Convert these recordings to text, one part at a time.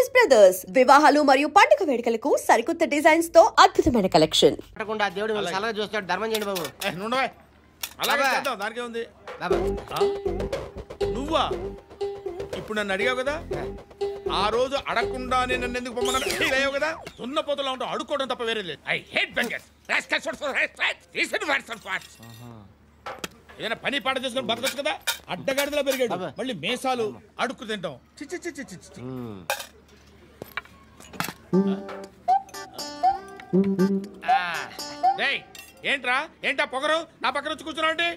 Choice brothers వివాహాలు మరియు పండుగ వేడుకలకు సరికొత్త డిజైన్స్ తో అద్భుతమైన కలెక్షన్. దేవుడు సలహా చూస్తాడు, ధర్మం చేయండి బాబు. అలాగే చేద్దాం, దానికే ఉంది. నువ్వా ఇప్పుడు నన్ను అడిగావు కదా, ఆ రోజు అడగకుండానే నన్ను ఎందుకు పొమ్మన్నా ఫీల్ అయ్యావు కదా. సున్న పోతలో ఉంటావు, అడుక్కోవడం తప్ప వేరే లేదు. I hate bangers. ఏదైనా పని పాట చేసుకుని బతకొచ్చు కదా. అడ్డగాడిదలా పెరిగాడు, మళ్ళీ మేసాలు అడుక్కు తింటాం. ఏంట్రా ఏంటా పొగరు నా పక్కన వచ్చి కూర్చున్నావు అంటే?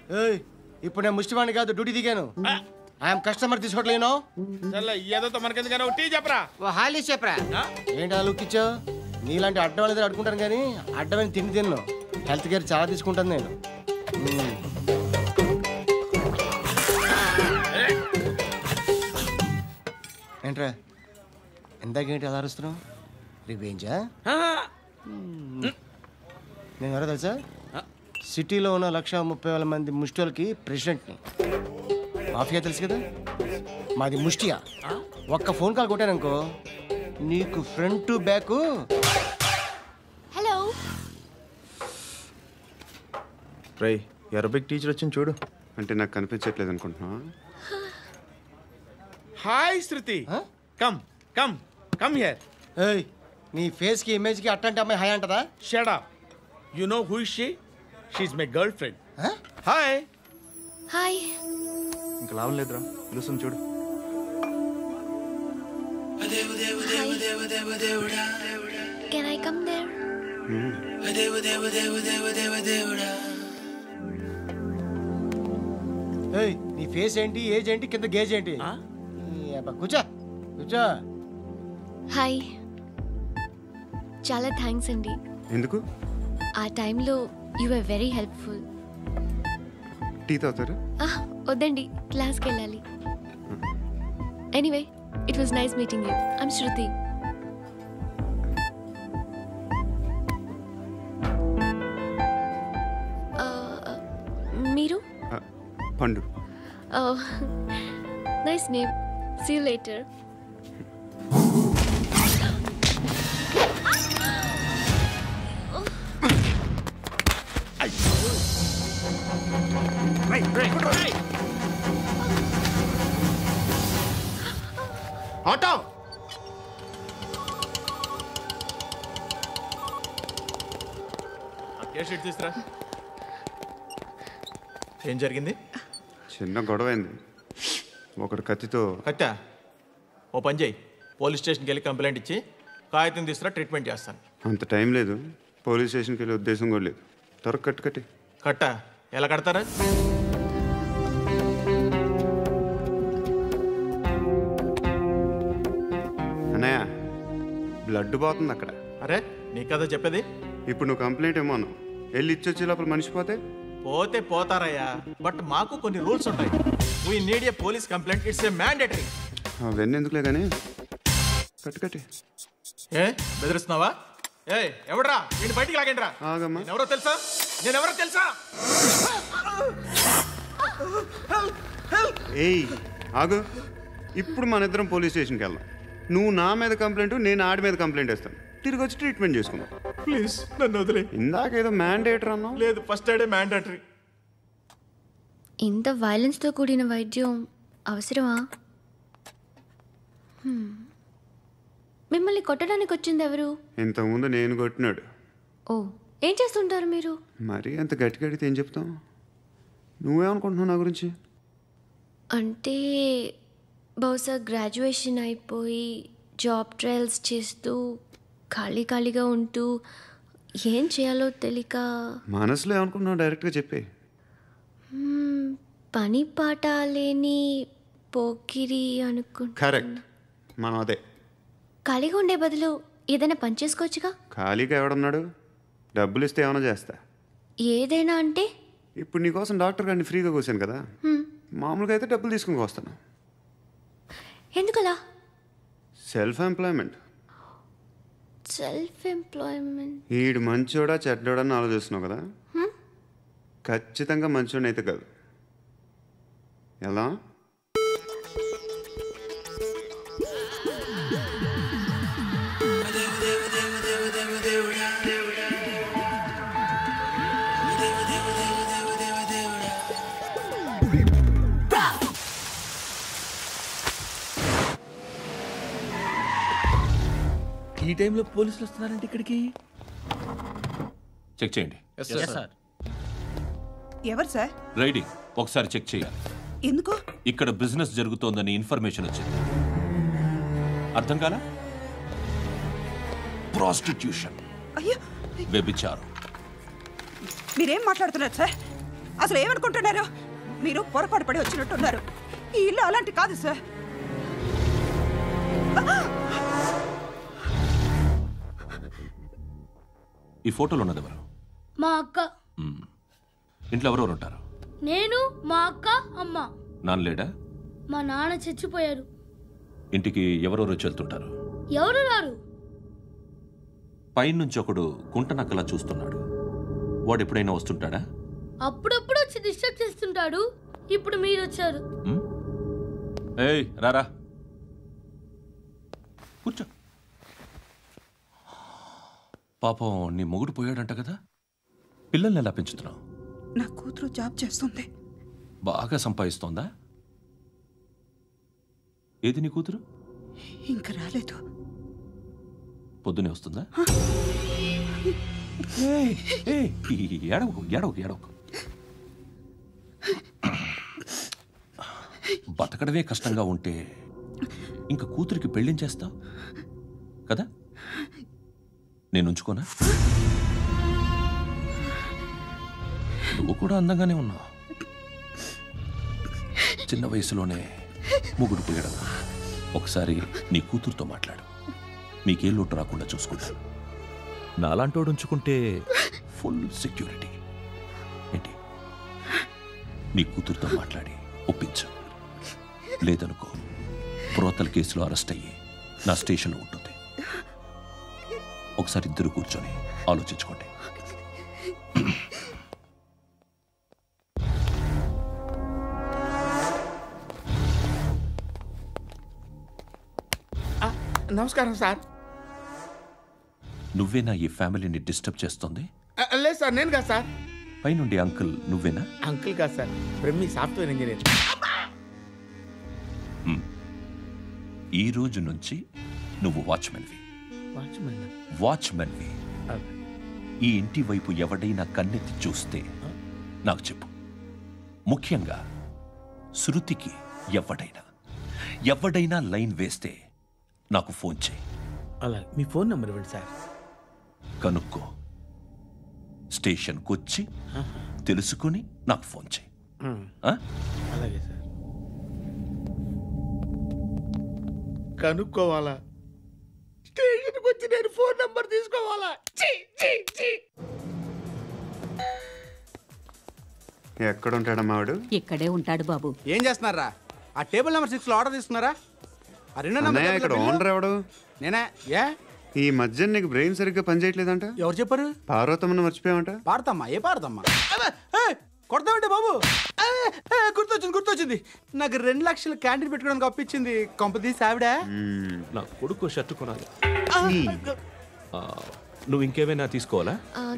ఇప్పుడు నేను ముష్టివాణి కాదు, డ్యూటీ దిగాను. ఐఎమ్ కస్టమర్ తీసుకోవట్లేను. ఏదో మనకెందుకైనా టీ చెప్పరా, హాలీ చెప్పరా. ఏంటి అలా లుక్ ఇచ్చావు? నీలాంటి అడ్డం వాళ్ళ దగ్గర అడుకుంటాను కానీ అడ్డమైన తిండి తిన్ను. హెల్త్ కేర్ చాలా తీసుకుంటాను నేను. ఏంట్రా ఎందాకేంటి అలా అరుస్తున్నావు? రివేంజా? నేను ఎవరో తెలుసా? సిటీలో ఉన్న 130,000 మంది ముష్టిలకి ప్రెసిడెంట్ని. మాఫియా తెలుసు కదా, మాది ముష్టియా. ఒక్క ఫోన్ కాల్ కొట్టాననుకో నీకు ఫ్రంట్ టు బ్యాక్. హలో రై, అరబిక్ టీచర్ వచ్చింది చూడు. అంటే నాకు కనిపించట్లేదు అనుకుంటున్నా. Hi Shruti, come come come here. ఏయ్, నీ ఫేస్ కి ఇమేజ్ కి అట్లాంటి అమ్మాయి హాయ్ అంటదా? Shut up. You know who is she? She is my girlfriend. Hi hi. ఇంకా లాభం లేదురా, పిలుస్తుంది చూడు. Can I come there? ఏయ్, నీ ఫేస్ ఏంటి, ఏజ్ ఏంటి, కింద గేజ్ ఏంటి? కూర్చో కూర్చో. హాయ్, చాలా థ్యాంక్స్ అండి. ఎందుకు? ఆ టైంలో you are very helpful. Tea తాగుతారా? వద్దండి, క్లాస్కి వెళ్ళాలి. Anyway, it was nice meeting you. I'm Shruti. మీరు? Pandu. Nice name. See you later. Auto తీసురా. ఏం జరిగింది? చిన్న గొడవ అయింది. ఒకడు కత్తితో. కట్టా? ఓ పని చేయి, పోలీస్ స్టేషన్కి వెళ్ళి కంప్లైంట్ ఇచ్చి కాగితం తీసుకురా, ట్రీట్మెంట్ చేస్తాను. అంత టైం లేదు, పోలీస్ స్టేషన్కి వెళ్ళే ఉద్దేశం కూడా లేదు. త్వరగా కట్టి. కట్టా? ఎలా కడతారా? అన్నయ్య, బ్లడ్ పోతుంది అక్కడ. అరే, నీ కదా చెప్పేది. ఇప్పుడు నువ్వు కంప్లైంట్ ఏమో అన్నావు, వెళ్ళి ఇచ్చొచ్చే లోపల మనిషి పోతే పోతారయ్యా, బట్ మాకు కొన్ని రూల్స్ ఉంటాయి. We need a police complaint, it's a mandatory. అవన్నీ ఎందుకులే కానీ కట్టి. ఏ బెదిరిస్తున్నావా? ఏ ఎవడ్రా, నేను బయటికి లాగండి రా. ఆగమ్మా. ఎవరో తెలుసా? నేనెవరో తెలుసా? ఏయ్ ఆగు, ఇప్పుడు మన ఇద్దరం పోలీస్ స్టేషన్కి వెళ్దాం. నువ్వు నా మీద కంప్లైంట్, నేను ఆడి మీద కంప్లైంట్ వేస్తాను. తిరిగి వచ్చి ట్రీట్మెంట్ చేసుకుందాం. ప్లీజ్ నన్ను వదిలే. ఇందాకేదో మ్యాండేటర్ అన్నావు. లేదు, ఫస్ట్ ఎయిడే మ్యాండేటరీ. ఇంత వైలెన్స్తో కూడిన వైద్యం అవసరమా? మిమ్మల్ని కొట్టడానికి వచ్చింది ఎవరు? ఇంతకుముందు నేను కొట్టినాడు. ఓ, ఏం చేస్తుంటారు మీరు? మరీ అంత గట్టిగా అడిగితే ఏం చెప్తావు? నువ్వేమనుకుంటున్నావు నా గురించి? అంటే బహుశా గ్రాడ్యుయేషన్ అయిపోయి జాబ్ ట్రయల్స్ చేస్తూ ఖాళీగా ఉంటూ ఏం చేయాలో తెలియక. మనసులో ఏమనుకుంటున్నావు డైరెక్ట్గా చెప్పే. పని పాట లేని పోకిరి అనుకుంటా. కరెక్ట్, మనం అదే. ఖాళీగా ఉండే బదులు ఏదైనా పని చేసుకోవచ్చుగా. ఖాళీగా ఎవడన్నాడు? డబ్బులు ఇస్తే ఏమైనా చేస్తా. ఏదైనా అంటే? ఇప్పుడు నీకోసం డాక్టర్ గారిని ఫ్రీగా కూర్చాను కదా, మామూలుగా అయితే డబ్బులు తీసుకుని వస్తాను. ఎందుకలా? Self employment. ఈడు మంచోడా చెడ్డోడా అని ఆలోచిస్తున్నావు కదా, ఖచ్చితంగా మంచోడని అయితే కాదు. ఎలా? ఈ టైంలో పోలీసులు వస్తున్నారంటే ఇక్కడికి. చెక్ చేయండి. ఎవరు సార్? రైడింగ్ ఒకసారి చెక్ చేయాలి. ఎందుకు? ఇక్కడ బిజినెస్ జరుగుతోందని ఇన్ఫర్మేషన్ వచ్చింది. అర్థం కాలా? ప్రాస్టిట్యూషన్, అయ్యో, వ్యభిచారం. మీరేం మాట్లాడుతున్నారు సార్? అసలు ఏమనుకుంటున్నారు? మీరు పొరపాటు పడి వచ్చినట్టున్నారు. ఈ ఇల్లు అలాంటి కాదు సార్. ఈ ఫోటోలో ఉన్నది ఎవరు? మా అక్క. ఇంట్లో ఎవరెవరు ఉంటారు? నేను, మా అక్క, అమ్మ. నాన్న లేడా? మా నాన్న చచ్చిపోయారు. ఇంటికి ఎవరెవరు వచ్చి వెళ్తుంటారు? ఎవరు రారు. పైనుంచి ఒకడు గుంట నక్కలా చూస్తున్నాడు. వాడు ఎప్పుడైనా వస్తుంటాడా? అప్పుడప్పుడు వచ్చి డిస్టర్బ్ చేస్తుంటాడు. ఇప్పుడు మీరు వచ్చారు. ఏయ్ రారా, కూర్చో. పాపం నీ మొగుడు పోయాడంట కదా, పిల్లల్ని ఎలా పెంచుతున్నావు? నా కూతురు జాబ్ చేస్తుంది. బాగా సంపాదిస్తోందా? ఏది నీ కూతురు? ఇంకా రాలేదు. పొద్దునే వస్తుందా? ఏడవకు ఏడవకు ఏడవకు. బతకడమే కష్టంగా ఉంటే ఇంకా కూతురికి పెళ్ళించేస్తావు కదా? నేను ఉంచుకోనా? నువ్వు కూడా అందంగానే ఉన్నావు. చిన్న వయసులోనే ముగ్గురు పోయడం. ఒకసారి నీ కూతురుతో మాట్లాడు. మీకే లోటు రాకుండా చూసుకుంటాను. నాలాంటోడు ఉంచుకుంటే ఫుల్ సెక్యూరిటీ. ఏంటి? నీ కూతురుతో మాట్లాడి ఒప్పించు. లేదనుకో, ప్రోతల కేసులో అరెస్ట్ అయ్యి నా స్టేషన్లో ఉంటుంది. ఒకసారి ఇద్దరు కూర్చొని ఆలోచించుకోండి. నమస్కారం సార్. నువ్వేనా ఈ ఫ్యామిలీని డిస్టర్బ్ చేస్తుంది? లేదు సార్, నేను కాదు సార్. పైనుండి అంకుల్ నువ్వేనా? అంకుల్ కాదు సార్, బ్రహ్మి సాఫ్ట్వేర్ ఇంజనీర్. ఈ రోజు నుంచి నువ్వు వాచ్మెన్వి. వాచ్మెన్వి. ఈ ఇంటి వైపు ఎవడైనా కన్నెత్తి చూస్తే నాకు చెప్పు. ముఖ్యంగా శృతికి ఎవడైనా లైన్ వేస్తే నాకు ఫోన్ చేయి. అలా మీ ఫోన్ నెంబర్ ఇవ్వండి సార్. కనుక్కో, స్టేషన్కి వచ్చి తెలుసుకుని నాకు ఫోన్ చేయి. అలాగే సార్. కనుక్కోవాలా? స్టేషన్కి వచ్చి నేను ఫోన్ నెంబర్ తీసుకోవాలా? ఎక్కడ ఉంటాడమ్మా వాడు? ఇక్కడే ఉంటాడు బాబు. ఏం చేస్తున్నారా? ఆ టేబుల్ నెంబర్ 6 లో ఆర్డర్ తీసుకున్నారా? ఆ రెండో నెంబర్ ఇక్కడ ఓనర్ ఎవడు? నేనే. ఏ ఈ మధ్య నీకు బ్రెయిన్ సరిగ్గా పనిచేయట్లేదంట. ఎవరు చెప్పారు? పార్వతమ్మను మర్చిపోయామంట. పాడతామ్మా? ఏ పాడతామ్మా? కొడతామంటే బాబు. గుర్తొచ్చింది. నాకు 2 లక్షలు క్యాంటీన్ పెట్టుకోవడానికి అప్పించింది కొంపదీసి ఆవిడ. నా కొడుకు షర్టు కొనాలి. నువ్వు ఇంకేమైనా తీసుకోవాలా?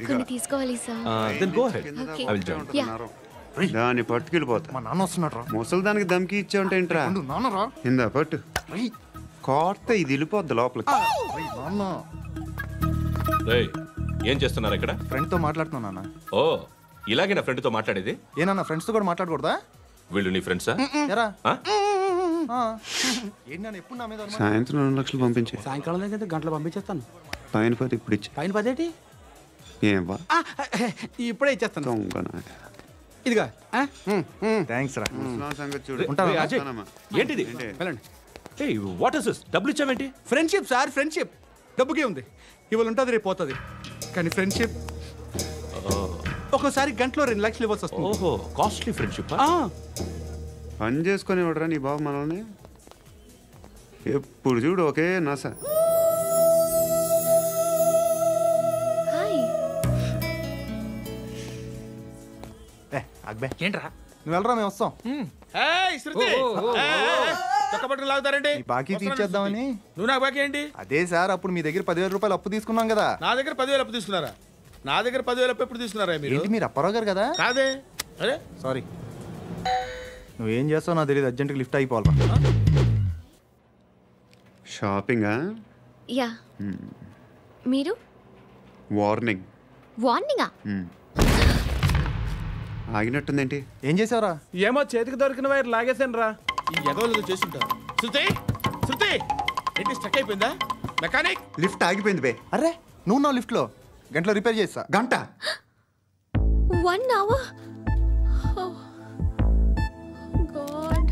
కొన్ని తీసుకోవాలి sir. Then go ahead. I will join. దాన్ని పట్టుకెళ్ళిపోతా. మా నాన్న వస్తున్నాడు. ముసలి దానికి దమ్కి ఇచ్చావుంటే ఏంట్రా? నాన్నరా ఇందా పట్టు. కోర్త ఇది వెళ్ళిపోద్ది లోపలికి. ఏం చేస్తున్నారు ఇక్కడ? ఫ్రెండ్ తో మాట్లాడుతున్నా. ఓ, ఇలాగే నా ఫ్రెండ్ తో మాట్లాడేది? ఏనా ఫ్రెండ్స్ తో కూడా మాట్లాడకూడదా? వీళ్ళు నీ ఫ్రెండ్సా? ఎప్పుడు నా మీద సాయంత్రం 2 లక్షలు పంపించే. సాయంకాలం దగ్గర గంటలు పంపించేస్తాను. పైన 10 ఇప్పుడు ఇచ్చే. పైన 10 ఏంటి? ఏం వా ఇప్పుడే ఇచ్చేస్తాను. ఇదిగా థ్యాంక్స్ రా. సంగతి చూడు. ఏంటిది? What is this? డబ్బులు ఇచ్చావేంటి? Friendship sir, friendship. డబ్బుకే ఉంది, ఇవాళ ఉంటుంది రేపు పోతుంది. కానీ ఫ్రెండ్షిప్ ఒక్కోసారి గంటలో 2 లక్షలు ఇవ్వాల్సి వస్తుంది. ఓహో, కాస్ట్లీ ఫ్రెండ్షిప్. పని చేసుకొని ఇవ్వడరా నీ బాబు మనల్ని? ఎప్పుడు చూడు ఒకే నాస. ఏంట్రా నువ్వు వెళ్ళరా, మేము వస్తాం. చక్కబట్టలు లాగుతారండి. బాకీ తీర్చేద్దామని. నువ్వు నాకు బాకీ ఏంటి? అదే సార్, అప్పుడు మీ దగ్గర 10,000 రూపాయలు అప్పు తీసుకున్నాం కదా. నా దగ్గర 10,000 అప్పు తీసుకున్నారా? నా దగ్గర 10,000 అప్పు ఎప్పుడు తీసుకున్నారా మీరు? మీరు అప్పారావు గారు కదా? కాదే. అరే సారీ. నువ్వేం చేస్తావు నాకు తెలియదు, అర్జెంట్గా లిఫ్ట్ అయిపోవాలి. షాపింగా? యా. మీరు? వార్నింగ్. వార్నింగా? ఆగినట్టుందేంటి? ఏం చేసావురా? ఏమో చేతికి దొరికిన వైర్ లాగేసాను రా. ఈ ఎగవలు చేస్తుంటారు. శృతి శృతి ఏంటి స్టక్ అయిపోయిందా? మెకానిక్ లిఫ్ట్ ఆగిపోయింది బే. అరే నువ్వు నా లిఫ్ట్లో గంటలో రిపేర్ చేస్తా. గంట? 1 hour? Oh God.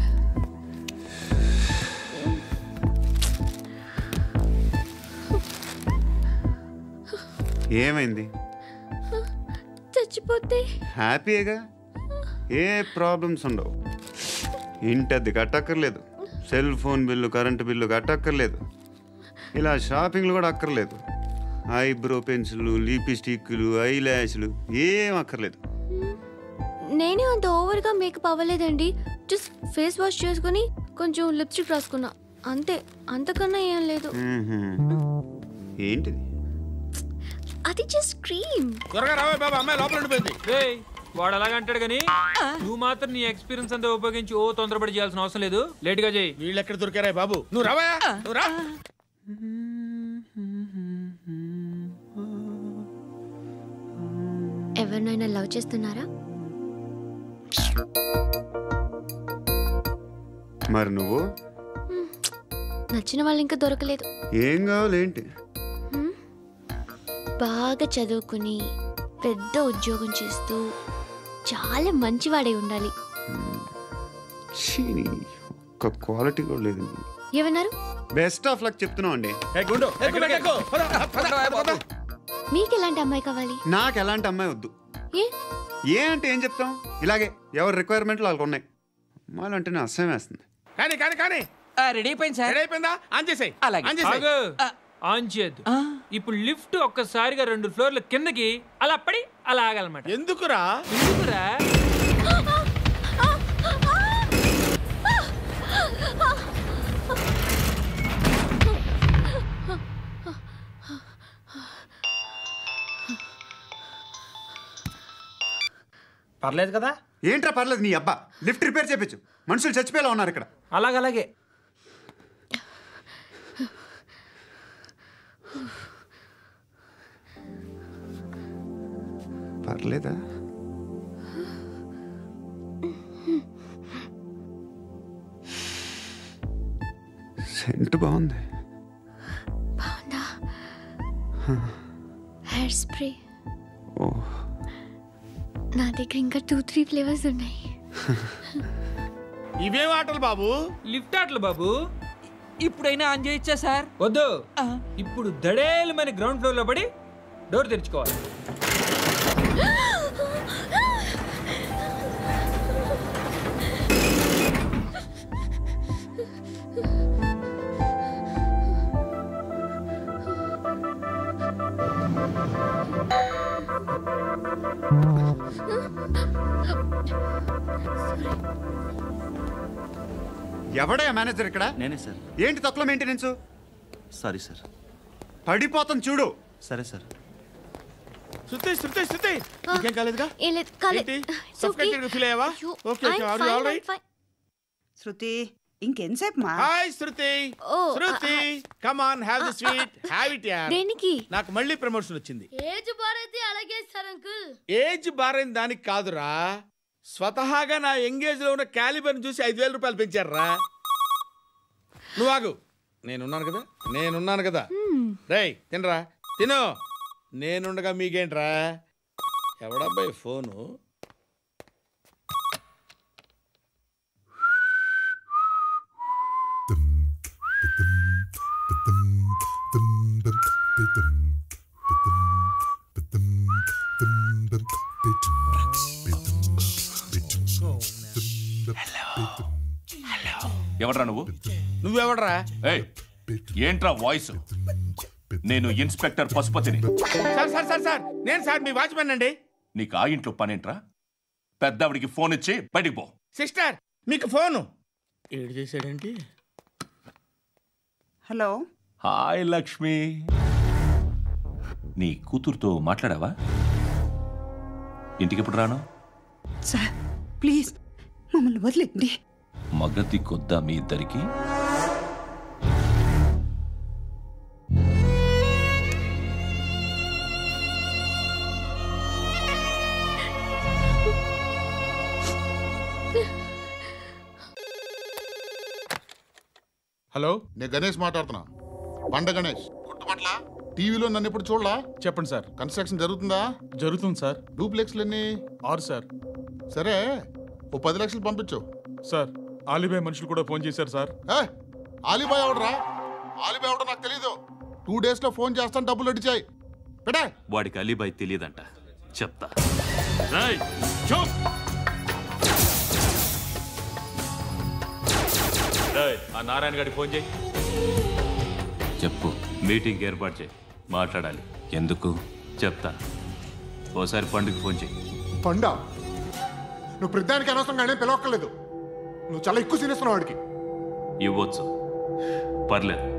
ఏమైంది? చచ్చిపోతే హ్యాపీగా, ఏ ప్రాబ్లమ్స్ ఉండవు. ఇంటి అద్దె కట్టక్కర్లేదు, cell phone bill current bill కట్టక్కర్లేదు, ఇలా షాపింగ్లు కూడా అక్కర్లేదు. ఐబ్రో పెన్సిల్, లిప్స్టిక్లు, ఐ ల్యాష్లు ఏం అక్కర్లేదు. నేనే అంత ఓవర్గా మేకప్ అవ్వలేదండి. జస్ట్ ఫేస్ వాష్ చేసుకుని కొంచెం లిప్స్టిక్ రాసుకున్నా అంతే, అంతకన్నా ఏం లేదు. ఏంటిది? అది జస్ట్ క్రీమ్. త్వరగా రావే బాబా, అమ్మాయి లోపల ఉండిపోయింది. వాడు అలాగంటాడు కానీ నువ్వు మాత్రం నీ ఎక్స్పీరియన్స్ అంతా ఉపయోగించి తొందరపడి చేయాల్సిన అవసరం లేదు. లేట్ గా చేయి. వీళ్ళు ఎక్కడ దొరికారా బాబు? నువ్వు రావా, నువ్వు రా. ఎవరినైనా లవ్ చేస్తున్నారా? మరి నువ్వు? నచ్చిన వాళ్ళు ఇంకా దొరకలేదు. ఏం కావాలేంటి? బాగా చదువుకుని పెద్ద ఉద్యోగం చేస్తూ చాలా మంచివాడే ఉండాలి. ఒక్క క్వాలిటీ కూడా లేదు. ఏమన్నారు? బెస్ట్ ఆఫ్ లక్ చెప్తున్నావు అండి. మీకు ఎలాంటి అమ్మాయి కావాలి? నాకు ఎలాంటి అమ్మాయి వద్దు. ఏ అంటే ఏం చెప్తాం, ఇలాగే ఎవరి రిక్వైర్మెంట్లు వాళ్ళకు ఉన్నాయి. అమ్మాయిలు అంటేనే అసహ్యం వేస్తుంది. కానీ కానీ కానీ రెడీ అయిపోయింది సార్. రెడీ అయిపోయిందా? ఆన్ చేసేయ్. ఆన్ చేయద్దు. ఇప్పుడు లిఫ్ట్ ఒక్కసారిగా 2 ఫ్లోర్ల కిందకి అలా పడి అలా ఆగాలన్నమాట. ఎందుకురా? ఎందుకురా? పర్లేదు కదా? ఏంట్రా పర్లేదు నీ అబ్బా. లిఫ్ట్ రిపేర్ చేయించు, మనుషులు చచ్చిపోయేలా ఉన్నారు ఇక్కడ. అలాగే పర్లేదా? సెంట్ బాగుంది. బాగుందా? Hair spray. ఓ, నా దగ్గర ఇంకా 2-3 ఫ్లేవర్స్ ఉన్నాయి. ఇవేం ఆటలు బాబు? లిఫ్ట్ ఆటలు బాబు. ఇప్పుడైనా ఆన్ చేయొచ్చా సార్? వద్దు. ఇప్పుడు దడేలు మన గ్రౌండ్ ఫ్లోర్ లో పడి డోర్ తెరుచుకోవాలి. ఎవడయ్యా మేనేజర్ ఇక్కడ? నేనే సార్. ఏంటి తక్కువ మెయింటెనెన్స్? Sorry sir. పడిపోతాం చూడు. సరే సార్. శృతి శృతి శృతి ఇంకేం కాలేదుగా? ఏం లేదు, కాలేదు. సఫోకేటెడ్ ఫీల్ అయ్యావా? Okay okay, are you all right? Shruti ఇంకెంతసేపు మా? Hi Shruti. Shruti come on, have the sweet, have it యార్. దేనికి? నాకు మళ్ళీ ప్రమోషన్ వచ్చింది. ఏజ్ బారైతే అలాగే సార్ అంకుల్. ఏజ్ బారైన దానికి కాదురా, స్వతహాగా నా ఎంగేజ్ లో ఉన్న క్యాలిబర్ చూసి 5,000 రూపాయలు పెంచారా. నువ్వు ఆగు, నేనున్నాను కదా. రేయ్ తినరా, తిను. నేనుండగా మీకేంట్రా? ఎవడబ్బాయి ఫోను? ఎవడ్రా నువ్వు? నువ్వెవడ్రా? ఏంట్రా వాయిస్? నేను ఇన్స్పెక్టర్ పశుపతిని. సార్ సార్ సార్ సార్, నేను సార్ మీ వాచ్మెన్ అండి. నీకు ఆ ఇంట్లో పనేంట్రా? పెద్దవిడికి ఫోన్ ఇచ్చి బయటికి పో. సిస్టర్ మీకు ఫోను. ఏడు చేశాడేంటి? హలో. హాయ్ లక్ష్మి. నీ కూతురుతో మాట్లాడావా? ఇంటికి ఎప్పుడు రాను? సార్ ప్లీజ్ మమ్మల్ని వదిలేండి. మగతి కొద్దా మీ ఇద్దరికి? హలో, నేను గణేష్ మాట్లాడుతున్నా. బండ గణేష్ గుర్తుపట్ల. టీవీలో నన్ను ఎప్పుడు చూడలా? చెప్పండి సార్. కన్స్ట్రక్షన్ జరుగుతుందా? జరుగుతుంది సార్. డూప్లెక్స్లు ఎన్ని? 6 సార్. సరే, ఓ 10 లక్షలు పంపించు. సార్, ఆలిబాయ్ మనుషులు కూడా ఫోన్ చేశారు సార్. ఆలిబాయ్ ఎవడరా? ఆలిబాయ్ ఎవడో నాకు తెలీదు. 2 days లో ఫోన్ చేస్తాను, డబ్బులు అడిచాయి. పెడే. వాడికి అలీబాయ్ తెలియదంట, చెప్తా. ఆ నారాయణ గారికి ఫోన్ చేయి. చెప్పు. మీటింగ్ ఏర్పాటు చేయి, మాట్లాడాలి. ఎందుకు చెప్తా. ఓసారి పండుగ ఫోన్ చేయి. పండా, నువ్వు ప్రతిదానికి అనవసరంగానే పిలవక్కర్లేదు. నువ్వు చాలా ఎక్కువ సీనిస్తున్నావు వాడికి. ఇవ్వచ్చు, పర్లేదు.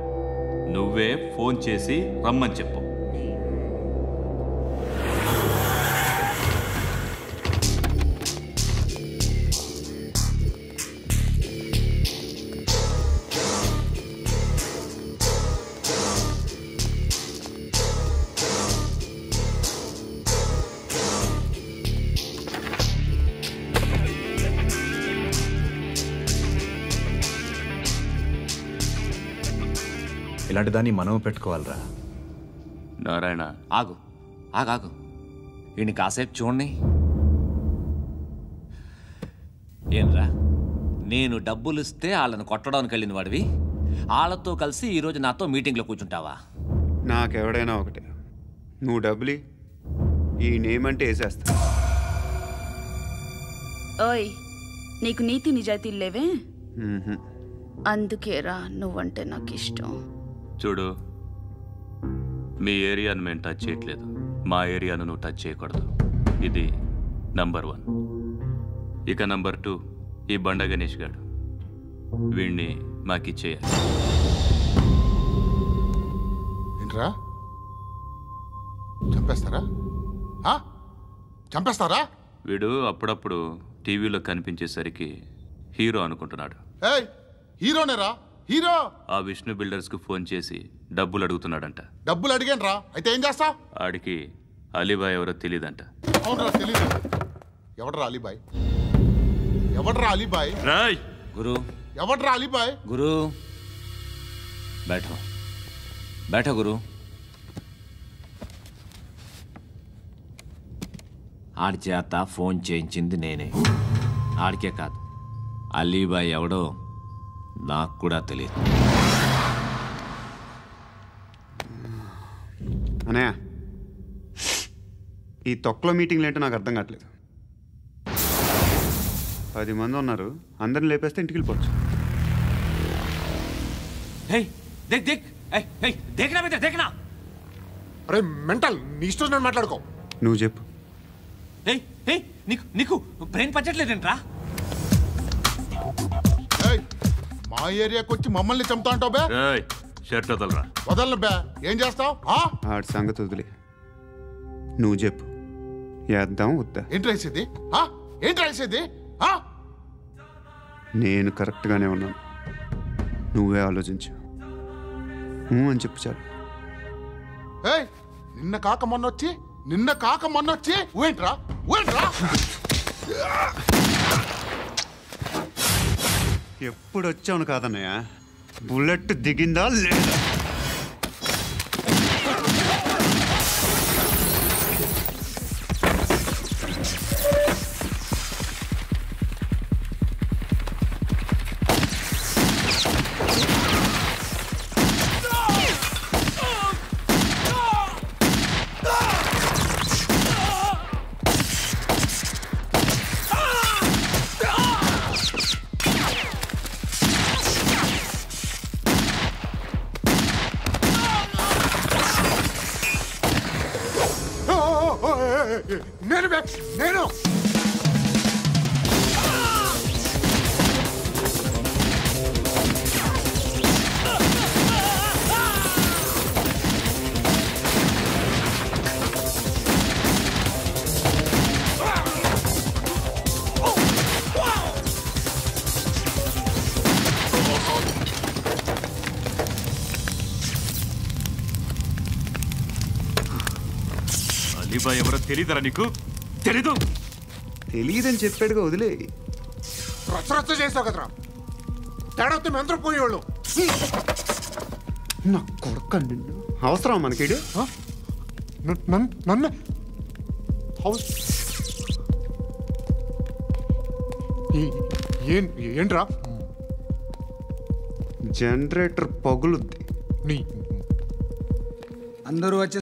నువ్వే ఫోన్ చేసి రమ్మని చెప్పు. ఇలాంటి దాన్ని మనం పెట్టుకోవాలరా. నారాయణ, ఆగు ఆగాగు. వీడిని కాసేపు చూడండి. ఏంరా, నేను డబ్బులు ఇస్తే వాళ్ళని కొట్టడానికి వెళ్ళిన వాడివి, వాళ్ళతో కలిసి ఈరోజు నాతో మీటింగ్లో కూర్చుంటావా? నాకెవడైనా ఒకటే. నువ్వు డబ్బులి, ఈ నేమ్ అంటే వేసేస్తా. ఓయ్, నీకు నీతి నిజాయితీలు లేవే? అందుకేరా నువ్వంటే నాకు ఇష్టం. చూడు, మీ ఏరియాను మేము టచ్ చేయట్లేదు, మా ఏరియాను నువ్వు టచ్ చేయకూడదు. ఇది నంబర్ 1. ఇక నంబర్ 2, ఈ బండ గణేష్ గారు. వీణ్ణి మాకిచ్చేయాలి. ఏంట్రా, చంపేస్తారా? చంపేస్తారా? వీడు అప్పుడప్పుడు టీవీలో కనిపించేసరికి హీరో అనుకుంటున్నాడు. హీరోనేరా? హీరో ఆ విష్ణు బిల్డర్స్ కు ఫోన్ చేసి డబ్బులు అడుగుతున్నాడంట. డబ్బులు అడిగాను రా, అయితే ఏం చేస్తా? ఆడికి అలీబాయ్ ఎవరో తెలియదంట. అవునరా, తెలీదు. ఎవడరా అలీబాయ్? ఎవడరా అలీబాయ్? రాయ్ గురు. ఎవడరా అలీబాయ్? గురు बैठो बैठो गुरु. ఆడి చేత ఫోన్ చేయించింది నేనే. ఆడికే కాదు, అలీబాయ్ ఎవడో నాకు కూడా తెలియదు. అనయ్య, ఈ తొక్కలో మీటింగ్లు ఏంటో నాకు అర్థం కావట్లేదు. 10 మంది ఉన్నారు, అందరిని లేపేస్తే ఇంటికి వెళ్ళిపోవచ్చు. అరే మెంటల్, నీ ఇష్టం మాట్లాడుకో. నువ్వు చెప్పు. నీకు బ్రెయిన్ పచ్చట్లేదంట్రా? మా ఏరియాకి వచ్చి మమ్మల్ని చంపుతా అంటావు బే? షర్ట్ వదలరా. వదలను బే. ఏం చేస్తావు? ఆడి సంగతి వదిలే, నువ్వు చెప్పు. వేద్దాం వద్దా? ఏంటి రాసేది? ఏంటి రాసేది? నేను కరెక్ట్గానే ఉన్నాను, నువ్వే ఆలోచించు. అని చెప్పు చాలు. నిన్న కాక మొన్నొచ్చి ఊయంట్రా. ఎప్పుడు వచ్చావును కాదన్నయ్య, బుల్లెట్ దిగిందా లేదా? నేను అలీబాయ్ ఎవరో తెలీదరా నీకు? తెలియదని చెప్పాడుగా, వదిలే. రచ్చ చేసావు కదరా. తేడా వస్తే మెంతరం పోయేవాళ్ళు. నా కొడుకు నిన్ను అవసరం మనకిడు నన్ను ఏంట్రా జనరేటర్ పగులుద్ది అందరూ వచ్చే